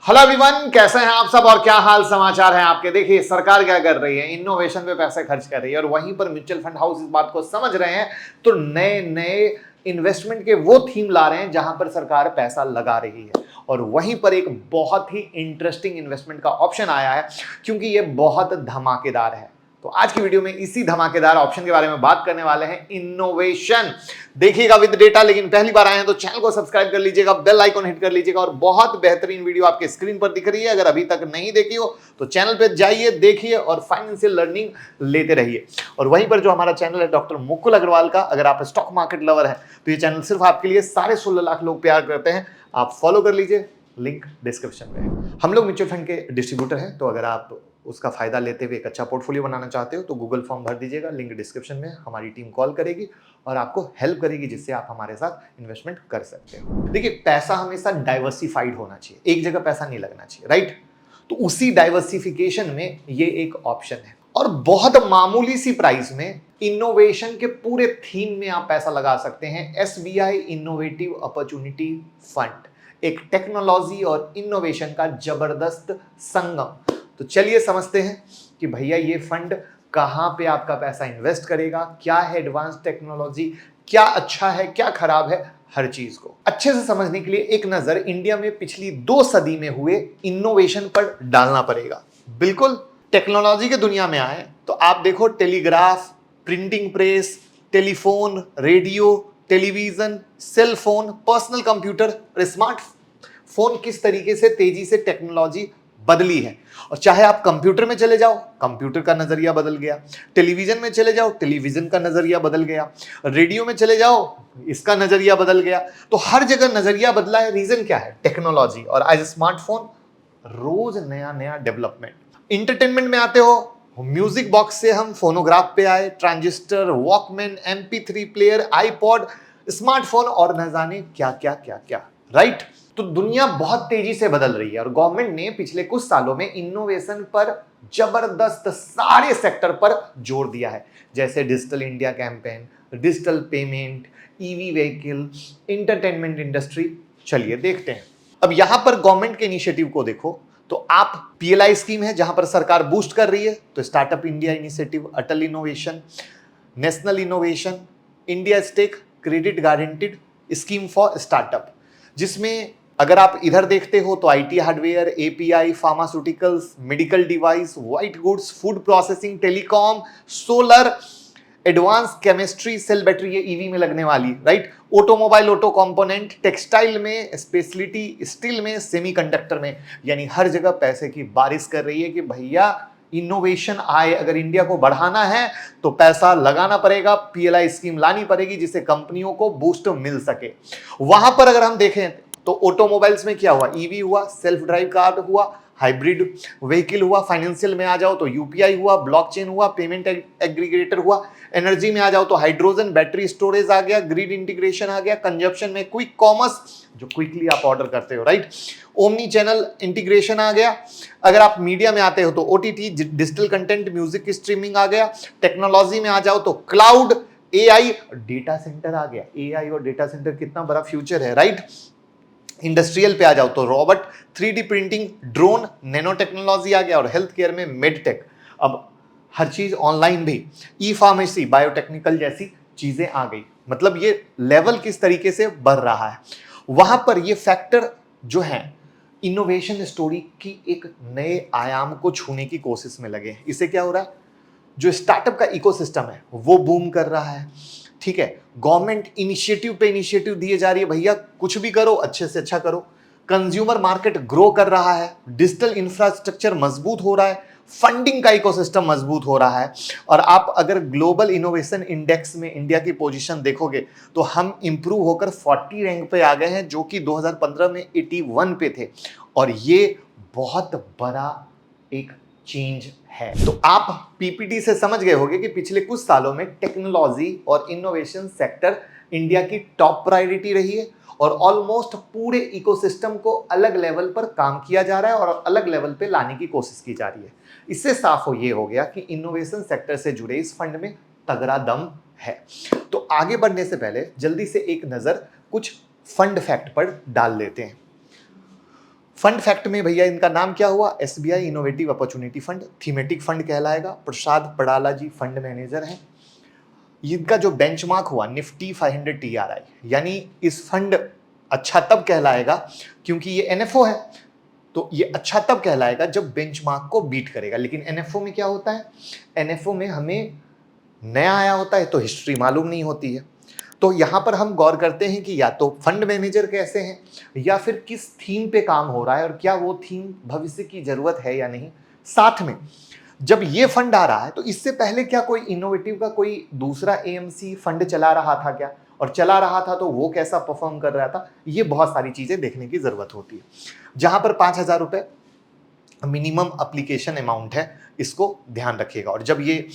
Hello everyone, कैसे हैं आप सब और क्या हाल समाचार हैं आपके। देखिए सरकार क्या कर रही है, इनोवेशन पे पैसे खर्च कर रही है और वहीं पर म्यूचुअल फंड हाउस इस बात को समझ रहे हैं तो नए नए इन्वेस्टमेंट के वो थीम ला रहे हैं जहां पर सरकार पैसा लगा रही है। और वहीं पर एक बहुत ही इंटरेस्टिंग इन्वेस्टमेंट का ऑप्शन आया है क्योंकि ये बहुत धमाकेदार है। तो आज की वीडियो में इसी धमाकेदार ऑप्शन के बारे में बात करने वाले हैं, इनोवेशन। देखिएगा विद डेटा, लेकिन पहली बार आए हैं तो चैनल को सब्सक्राइब कर लीजिएगा, बेल आइकन हिट कर लीजिएगा और बहुत बेहतरीन वीडियो आपके स्क्रीन पर दिख रही है। अगर अभी तक नहीं देखी हो तो चैनल पे जाइए, देखिए और फाइनेंशियल लर्निंग लेते रहिए। और वहीं पर जो हमारा चैनल है डॉक्टर मुकुल अग्रवाल का, अगर आप स्टॉक मार्केट लवर है तो ये चैनल सिर्फ आपके लिए, 16.5 लाख लोग प्यार करते हैं, आप फॉलो कर लीजिए, लिंक डिस्क्रिप्शन में है। हम लोग म्यूचुअल फंड के डिस्ट्रीब्यूटर हैं, तो अगर आप उसका फायदा लेते हुए एक अच्छा पोर्टफोलियो बनाना चाहते हो तो गूगल फॉर्म भर दीजिएगा, लिंक डिस्क्रिप्शन में। हमारी टीम कॉल करेगी और आपको हेल्प करेगी जिससे आप हमारे साथ इन्वेस्टमेंट कर सकते हो। देखिए पैसा हमेशा डाइवर्सिफाइड होना चाहिए, एक जगह पैसा नहीं लगना चाहिए, राइट। तो उसी डाइवर्सिफिकेशन में ये एक ऑप्शन है और बहुत मामूली सी प्राइस में इनोवेशन के पूरे थीम में आप पैसा लगा सकते हैं। एसबीआई इनोवेटिव अपॉर्चुनिटी फंड एक टेक्नोलॉजी और इनोवेशन का जबरदस्त संगम। तो चलिए समझते हैं कि भैया ये फंड कहां पे आपका पैसा इन्वेस्ट करेगा, क्या है एडवांस टेक्नोलॉजी, क्या अच्छा है क्या खराब है, हर चीज को अच्छे से समझने के लिए एक नजर इंडिया में पिछली 2 सदी में हुए इनोवेशन पर डालना पड़ेगा। बिल्कुल टेक्नोलॉजी के दुनिया में आए तो आप देखो, telegraph, printing press, telephone, radio, television, cell phone, personal computer और स्मार्ट फोन किस तरीके से तेजी से टेक्नोलॉजी बदली है। और चाहे आप कंप्यूटर में चले जाओ, कंप्यूटर का नजरिया बदल गया, टेलीविजन में चले जाओ, टेलीविजन का नजरिया बदल गया, रेडियो में चले जाओ, इसका नजरिया बदल गया। तो हर जगह नजरिया बदला है, रीजन क्या है? टेक्नोलॉजी। और आज स्मार्टफोन, रोज नया नया डेवलपमेंट। इंटरटेनमेंट में आते हो, म्यूजिक बॉक्स से हम फोनोग्राफ पे आए, transistor, Walkman, MP3 player, iPod, smartphone और न जाने क्या क्या क्या क्या, राइट। तो दुनिया बहुत तेजी से बदल रही है और गवर्नमेंट ने पिछले कुछ सालों में इनोवेशन पर जबरदस्त सारे सेक्टर पर जोर दिया है, जैसे digital India campaign, digital payment, EV vehicle, entertainment industry. चलिए देखते हैं। अब यहां पर गवर्नमेंट के इनिशिएटिव को देखो तो आप PLI स्कीम है जहां पर सरकार बूस्ट कर रही है, तो startup India initiative, Atal innovation, national innovation, India stack, credit guaranteed scheme for startup, जिसमें अगर आप इधर देखते हो तो IT hardware, API, pharmaceuticals, medical device, white goods, food processing, telecom, solar, advance chemistry, cell battery, ये EV में लगने वाली, right. Automobile, auto component, textile में, स्पेशलिटी, स्टील में, सेमीकंडक्टर में, यानी हर जगह पैसे की बारिश कर रही है कि भैया इनोवेशन आए। अगर इंडिया को बढ़ाना है तो पैसा लगाना पड़ेगा, PLI स्कीम लानी पड़ेगी जिससे कंपनियों को बूस्ट मिल सके। वहां पर अगर हम देखें तो ऑटोमोबाइल्स में क्या हुआ? EV हुआ, सेल्फ ड्राइव कार हुआ, हाइब्रिड व्हीकल हुआ, फाइनेंशियल में आ जाओ तो UPI हुआ, ब्लॉकचेन हुआ, पेमेंट एग्रीगेटर हुआ, एनर्जी में आ जाओ तो हाइड्रोजन, बैटरी स्टोरेज आ गया, ग्रिड इंटीग्रेशन आ गया, कंजप्शन में क्विक कॉमर्स जो क्विकली आप ऑर्डर करते हो, राइट, ओमनी चैनल इंटीग्रेशन आ गया। अगर आप मीडिया में आते हो तो OTT, digital content, music streaming आ गया। टेक्नोलॉजी में आ जाओ तो क्लाउड, AI, डेटा सेंटर आ गया। AI और डेटा सेंटर कितना बड़ा फ्यूचर है, राइट। इंडस्ट्रियल पे आ जाओ तो robot, 3D printing, drone, nano technology आ गया और हेल्थ केयर में मेडटेक। अब हर चीज ऑनलाइन भी, ई फार्मेसी, बायोटेक्निकल जैसी चीजें आ गई। मतलब ये लेवल किस तरीके से बढ़ रहा है। वहां पर ये फैक्टर जो है इनोवेशन स्टोरी की एक नए आयाम को छूने की कोशिश में लगे हैं। इससे क्या हो रहा है? जो स्टार्टअप का इकोसिस्टम है वो बूम कर रहा है, ठीक है। गवर्नमेंट इनिशिएटिव पे इनिशिएटिव दिए जा रही है, भैया कुछ भी करो, अच्छे से अच्छा करो। कंज्यूमर मार्केट ग्रो कर रहा है, डिजिटल इंफ्रास्ट्रक्चर मजबूत हो रहा है, फंडिंग का इकोसिस्टम मजबूत हो रहा है। और आप अगर ग्लोबल इनोवेशन इंडेक्स में इंडिया की पोजीशन देखोगे तो हम इंप्रूव होकर 40 रैंक पे आ गए हैं, जो कि 2015 में 81 पे थे। और ये बहुत बड़ा एक चेंज है। तो आप PPT से समझ गए होंगे कि पिछले कुछ सालों में टेक्नोलॉजी और इनोवेशन सेक्टर इंडिया की टॉप प्रायोरिटी रही है और ऑलमोस्ट पूरे इकोसिस्टम को अलग लेवल पर काम किया जा रहा है और अलग लेवल पे लाने की कोशिश की जा रही है। इससे साफ ये हो गया कि इनोवेशन सेक्टर से जुड़े इस फंड में तगड़ा दम है। तो आगे बढ़ने से पहले जल्दी से एक नजर कुछ फंड फैक्ट पर डाल लेते हैं। फंड फैक्ट में भैया इनका नाम क्या हुआ, SBI innovative opportunity fund, thematic fund कहलाएगा। प्रसाद पड़ाला जी फंड मैनेजर हैं। इनका जो बेंचमार्क हुआ निफ्टी 500 टीआरआई, यानी इस फंड अच्छा तब कहलाएगा क्योंकि ये एनएफओ है, तो ये अच्छा तब कहलाएगा जब बेंचमार्क को बीट करेगा। लेकिन एनएफओ में क्या होता है, एनएफओ में हमें नया आया होता है तो हिस्ट्री मालूम नहीं होती है। तो यहां पर हम गौर करते हैं कि या तो फंड मैनेजर कैसे हैं, या फिर किस थीम पे काम हो रहा है और क्या वो थीम भविष्य की जरूरत है या नहीं। साथ में जब ये फंड आ रहा है तो इससे पहले क्या कोई इनोवेटिव का कोई दूसरा एएमसी फंड चला रहा था क्या, और चला रहा था तो वो कैसा परफॉर्म कर रहा था, ये बहुत सारी चीजें देखने की जरूरत होती है। जहां पर 5,000 रुपए मिनिमम अप्लीकेशन अमाउंट है, इसको ध्यान रखिएगा। और जब ये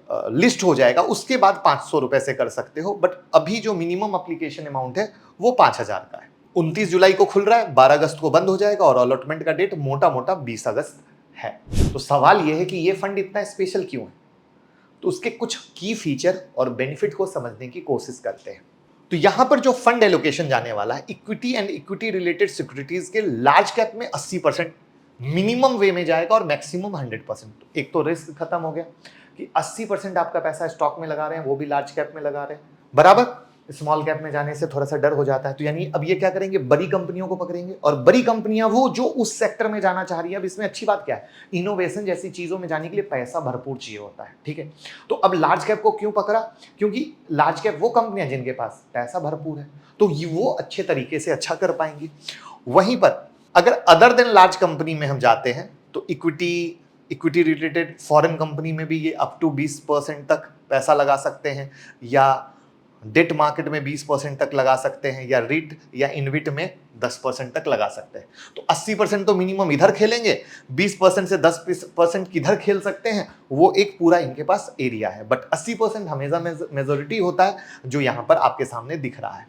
लिस्ट हो जाएगा उसके बाद 500 रुपए से कर सकते हो, बट अभी जो मिनिमम अप्लीकेशन अमाउंट है वो 5,000 का है। 29 जुलाई को खुल रहा है, 12 अगस्त को बंद हो जाएगा और अलॉटमेंट का डेट मोटा मोटा 20 अगस्त है। तो सवाल यह है कि ये फंड इतना स्पेशल क्यों है, तो उसके कुछ की फीचर और बेनिफिट को समझने की कोशिश करते हैं। तो यहां पर जो फंड एलोकेशन जाने वाला है, equity and equity related securities के लार्ज कैप में 80% मिनिमम वे में जाएगा और मैक्सिमम 100%। एक तो रिस्क खत्म हो गया कि 80% आपका पैसा स्टॉक में लगा रहे हैं, वो भी लार्ज कैप में लगा रहे हैं, बराबर। स्मॉल कैप में जाने से थोड़ा सा डर हो जाता है। तो यानी अब ये क्या करेंगे, बड़ी कंपनियों को पकड़ेंगे, और बड़ी कंपनियां वो जो उस सेक्टर में जाना चाह रही है। अब इसमें अच्छी बात क्या है, इनोवेशन जैसी चीजों में जाने के लिए पैसा भरपूर चाहिए होता है, ठीक है। तो अब लार्ज कैप को क्यों पकड़ा, क्योंकि लार्ज कैप वो कंपनियां जिनके पास पैसा भरपूर है, तो वो अच्छे तरीके से अच्छा कर पाएंगी। वहीं पर अगर अदर देन लार्ज कंपनी में हम जाते हैं तो इक्विटी रिलेटेड फॉरेन कंपनी में भी ये अप टू 20% तक पैसा लगा सकते हैं, या डेट मार्केट में 20% तक लगा सकते हैं, या रिट या इनविट में 10% तक लगा सकते हैं। तो 80% तो मिनिमम इधर खेलेंगे, 20% से 10% किधर खेल सकते हैं, वो एक पूरा इनके पास एरिया है। बट 80% हमेशा मेजोरिटी होता है जो यहां पर आपके सामने दिख रहा है।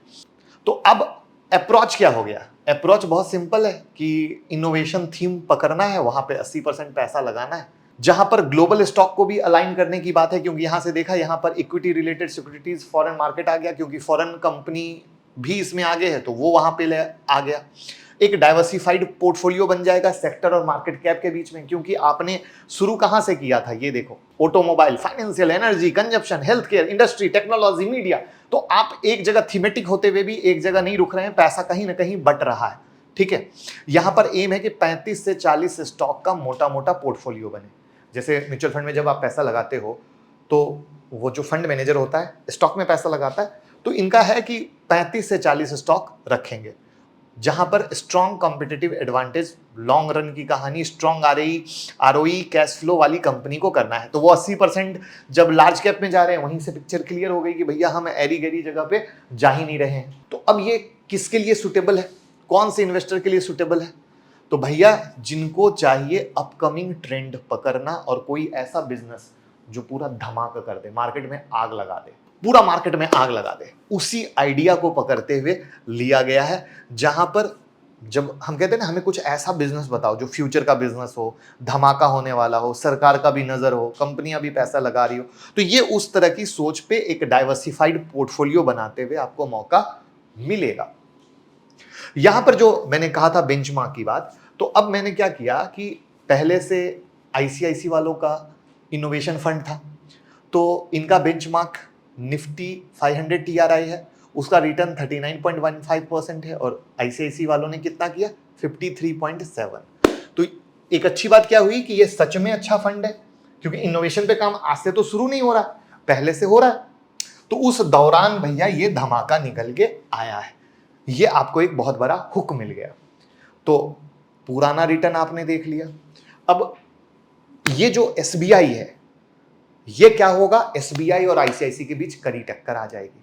तो अब अप्रोच क्या हो गया, अप्रोच बहुत सिंपल है कि इनोवेशन थीम पकड़ना है, वहां पे 80% पैसा लगाना है। जहां पर ग्लोबल स्टॉक को भी अलाइन करने की बात है, क्योंकि यहां से देखा, यहां पर equity related securities foreign market आ गया, क्योंकि फॉरेन कंपनी भी इसमें आगे है तो वो वहां पे आ गया। एक डाइवर्सिफाइड पोर्टफोलियो बन जाएगा सेक्टर और मार्केट कैप के बीच में, क्योंकि आपने शुरू कहां से किया था, ये देखो, automobile, financial, energy, consumption, health care, industry, technology, media. तो आप एक जगह थीमेटिक होते हुए भी एक जगह नहीं रुक रहे हैं, पैसा कहीं ना कहीं बट रहा है, ठीक है। यहां पर एम है कि 35 से 40 स्टॉक का मोटा मोटा पोर्टफोलियो बने। जैसे म्यूचुअल फंड में जब आप पैसा लगाते हो तो वो जो फंड मैनेजर होता है स्टॉक में पैसा लगाता है, तो इनका है कि 35 से 40 स्टॉक रखेंगे, जहां पर strong competitive advantage, long run की कहानी, स्ट्रॉन्ग आरओई कैश फ्लो वाली कंपनी को करना है। तो वो 80% जब लार्ज कैप में जा रहे हैं, वहीं से पिक्चर क्लियर हो गई कि भैया हम एरी गैरी जगह पे जा ही नहीं रहे हैं। तो अब ये किसके लिए सुटेबल है, कौन से इन्वेस्टर के लिए सुटेबल है, तो भैया जिनको चाहिए अपकमिंग ट्रेंड पकड़ना और कोई ऐसा बिजनेस जो पूरा धमाका कर दे, मार्केट में आग लगा दे, पूरा मार्केट में आग लगा दे, उसी आइडिया को पकड़ते हुए लिया गया है। जहां पर जब हम कहते हैं ना, हमें कुछ ऐसा बिजनेस बताओ जो फ्यूचर का बिजनेस हो, धमाका होने वाला हो, सरकार का भी नजर हो, कंपनियां भी पैसा लगा रही हो, तो ये उस तरह की सोच पे एक डाइवर्सिफाइड पोर्टफोलियो बनाते हुए आपको मौका मिलेगा। यहां पर जो मैंने कहा था बेंचमार्क की बात, तो अब मैंने क्या किया कि पहले से आईसीआईसी वालों का इनोवेशन फंड था, तो इनका बेंचमार्क निफ्टी 500 टीआरआई है, उसका रिटर्न 39.15% है, और आईसीआईसी वालों ने कितना किया, 53.7। तो एक अच्छी बात क्या हुई कि ये सच में अच्छा फंड है, क्योंकि इनोवेशन पे काम आज से तो शुरू नहीं हो रहा, पहले से हो रहा है। तो उस दौरान भैया ये धमाका निकल के आया है, ये आपको एक बहुत बड़ा हुक मिल गया। तो पुराना रिटर्न आपने देख लिया। अब ये जो एसबीआई है, ये क्या होगा, एसबीआई और आईसीआईसी के बीच कड़ी टक्कर आ जाएगी,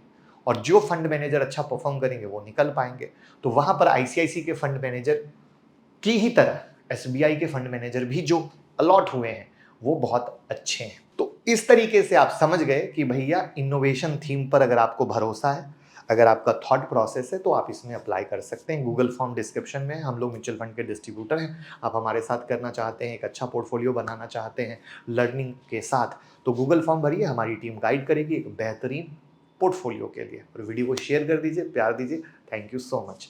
और जो फंड मैनेजर अच्छा परफॉर्म करेंगे वो निकल पाएंगे। तो वहां पर आईसीआईसी के फंड मैनेजर की ही तरह एसबीआई के फंड मैनेजर भी जो अलॉट हुए हैं वो बहुत अच्छे हैं। तो इस तरीके से आप समझ गए कि भैया इनोवेशन थीम पर अगर आपको भरोसा है, अगर आपका थॉट प्रोसेस है, तो आप इसमें अप्लाई कर सकते हैं। गूगल फॉर्म डिस्क्रिप्शन में, हम लोग म्यूचुअल फंड के डिस्ट्रीब्यूटर हैं। आप हमारे साथ करना चाहते हैं, एक अच्छा पोर्टफोलियो बनाना चाहते हैं लर्निंग के साथ, तो गूगल फॉर्म भरिए, हमारी टीम गाइड करेगी एक बेहतरीन पोर्टफोलियो के लिए। और वीडियो को शेयर कर दीजिए, प्यार दीजिए। Thank you so much.